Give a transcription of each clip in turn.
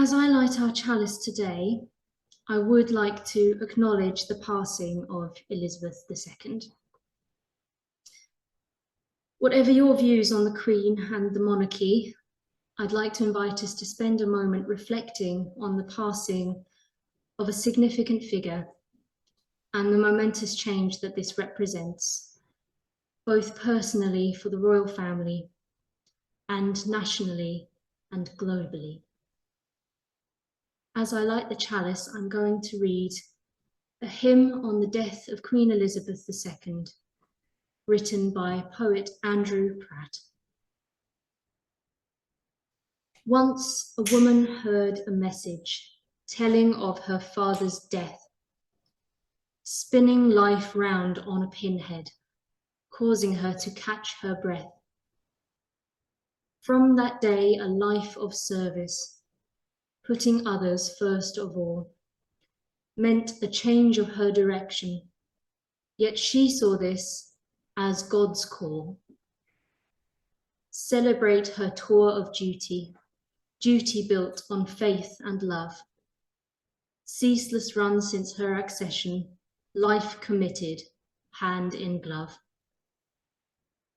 As I light our chalice today, I would like to acknowledge the passing of Elizabeth II. Whatever your views on the Queen and the monarchy, I'd like to invite us to spend a moment reflecting on the passing of a significant figure and the momentous change that this represents, both personally for the royal family and nationally and globally. As I light the chalice, I'm going to read a hymn on the death of Queen Elizabeth II, written by poet Andrew Pratt. Once a woman heard a message telling of her father's death, spinning life round on a pinhead, causing her to catch her breath. From that day, a life of service, putting others first of all, meant a change of her direction, yet she saw this as God's call. Celebrate her tour of duty, duty built on faith and love. Ceaseless run since her accession, life committed, hand in glove.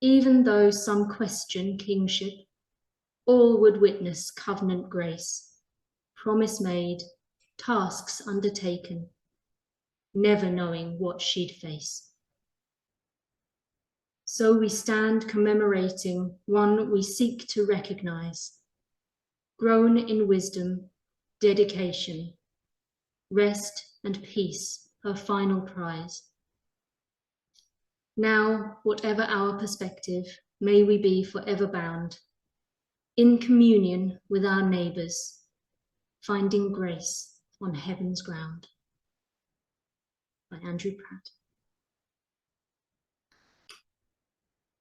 Even though some question kingship, all would witness covenant grace, promise made, tasks undertaken, never knowing what she'd face. So we stand commemorating one we seek to recognize, grown in wisdom, dedication, rest and peace, her final prize. Now, whatever our perspective, may we be forever bound in communion with our neighbours, finding grace on heaven's ground. By Andrew Pratt.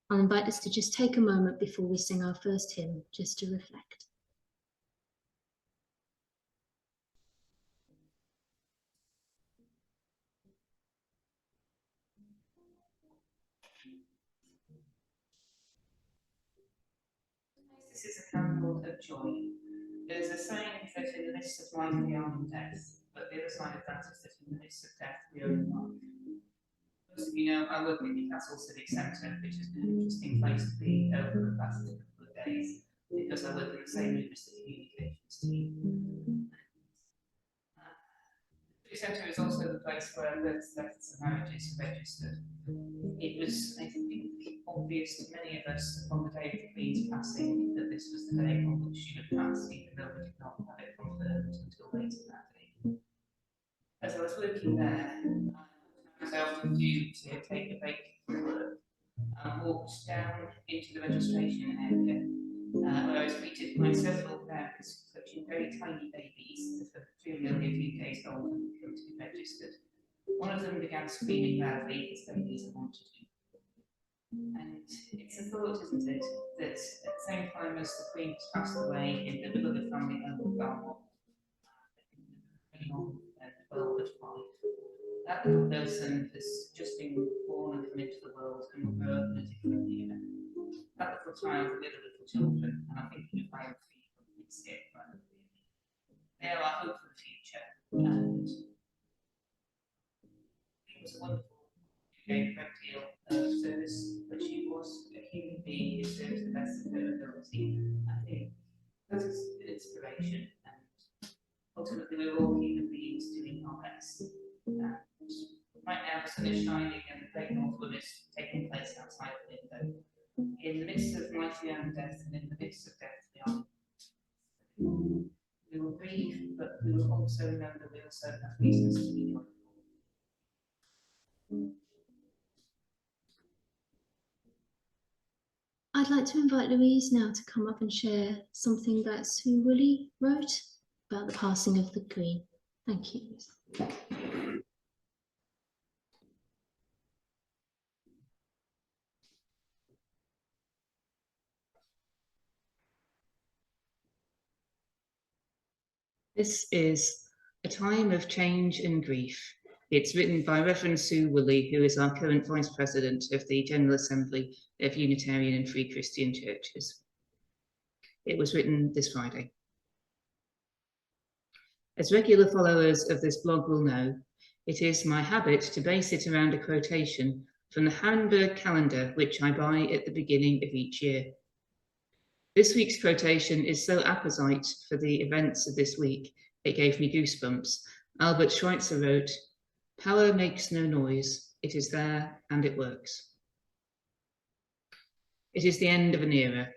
I'll invite us to just take a moment before we sing our first hymn, just to reflect. This is a candle of joy. There's a saying that in the midst of life we are in death, but the other side of that is that in the midst of death we are in life. Most of you know I work at Newcastle Civic Centre, which has been an interesting place to be over the past couple of days, because I work in the same room as the communications team. The Civic Centre is also the place where births, deaths and marriages are registered. It was, I think, obvious to many of us upon the day of the Queen's passing that this was the day on which she would pass, even though we did not have it confirmed until later that day. As I was working there, as I often do to take a break from work, I walked down into the registration area where I was greeted by several parents clutching very tiny babies that were clearly only a few days old and come to be registered. One of them began screaming loudly as though he wanted to. And it's a thought, isn't it, that at the same time as the Queen has passed away in the beloved family home of Balmoral, on the world of life, that little person has just been born and come into the world and will grow up in a different era. That little child with the little children, and I'm thinking of my own three kids here, they are our hope for the future. And it was a wonderful, gave a great deal of service, but she was a human being who served to the best of her ability. I think that is inspiration, and ultimately we're all human beings doing our best. And right now the sun is shining and the great North Wind is taking place outside the window. In the midst of life and death, and in the midst of death we will grieve, but we will also remember we also have reasons to be joyful. I'd like to invite Louise now to come up and share something that Sue Woolley wrote about the passing of the Queen. Thank you. This is a time of change and grief. It's written by Reverend Sue Woolley, who is our current Vice President of the General Assembly of Unitarian and Free Christian Churches. It was written this Friday. As regular followers of this blog will know, it is my habit to base it around a quotation from the Harrenburg calendar, which I buy at the beginning of each year. This week's quotation is so apposite for the events of this week, it gave me goosebumps. Albert Schweitzer wrote, "Power makes no noise, it is there and it works." It is the end of an era.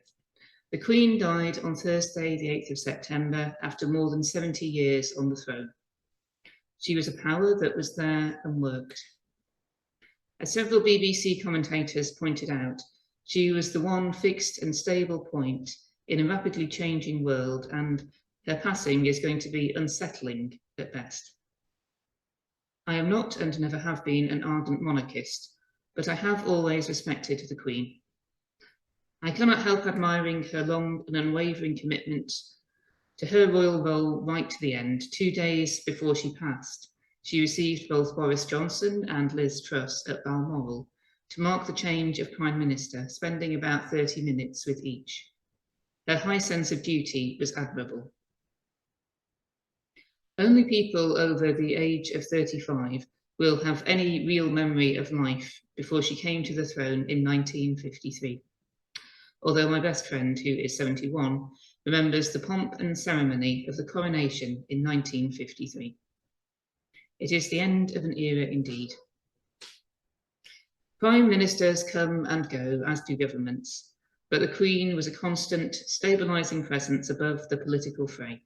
The Queen died on Thursday, the 8th of September, after more than 70 years on the throne. She was a power that was there and worked. As several BBC commentators pointed out, she was the one fixed and stable point in a rapidly changing world, and her passing is going to be unsettling at best. I am not and never have been an ardent monarchist, but I have always respected the Queen. I cannot help admiring her long and unwavering commitment to her royal role right to the end. 2 days before she passed, she received both Boris Johnson and Liz Truss at Balmoral to mark the change of Prime Minister, spending about 30 minutes with each. Her high sense of duty was admirable. Only people over the age of 35 will have any real memory of life before she came to the throne in 1953. Although my best friend, who is 71, remembers the pomp and ceremony of the coronation in 1953. It is the end of an era indeed. Prime ministers come and go, as do governments, but the Queen was a constant, stabilising presence above the political fray.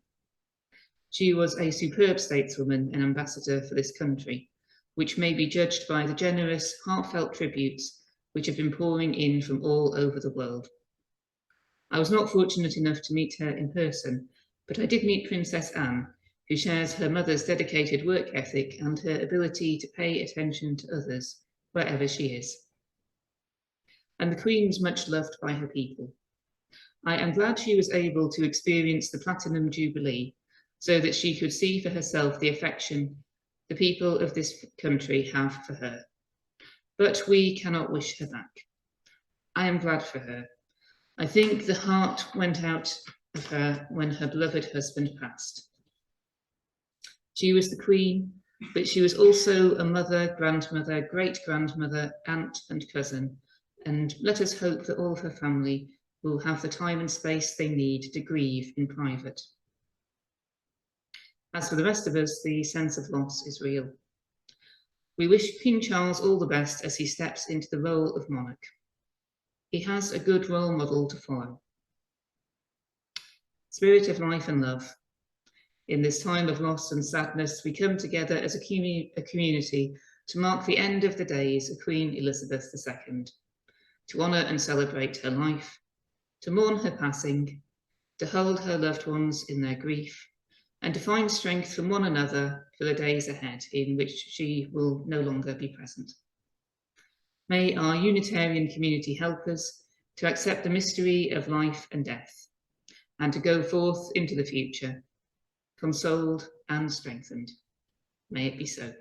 She was a superb stateswoman and ambassador for this country, which may be judged by the generous, heartfelt tributes which have been pouring in from all over the world. I was not fortunate enough to meet her in person, but I did meet Princess Anne, who shares her mother's dedicated work ethic and her ability to pay attention to others, wherever she is. And the Queen was much loved by her people. I am glad she was able to experience the Platinum Jubilee so that she could see for herself the affection the people of this country have for her. But we cannot wish her back. I am glad for her. I think the heart went out of her when her beloved husband passed. She was the Queen, but she was also a mother, grandmother, great-grandmother, aunt and cousin, and let us hope that all of her family will have the time and space they need to grieve in private. As for the rest of us, the sense of loss is real. We wish King Charles all the best as he steps into the role of monarch. He has a good role model to follow. Spirit of life and love. In this time of loss and sadness, we come together as a community to mark the end of the days of Queen Elizabeth II, to honour and celebrate her life, to mourn her passing, to hold her loved ones in their grief, and to find strength from one another for the days ahead in which she will no longer be present. May our Unitarian community help us to accept the mystery of life and death, and to go forth into the future, consoled and strengthened. May it be so.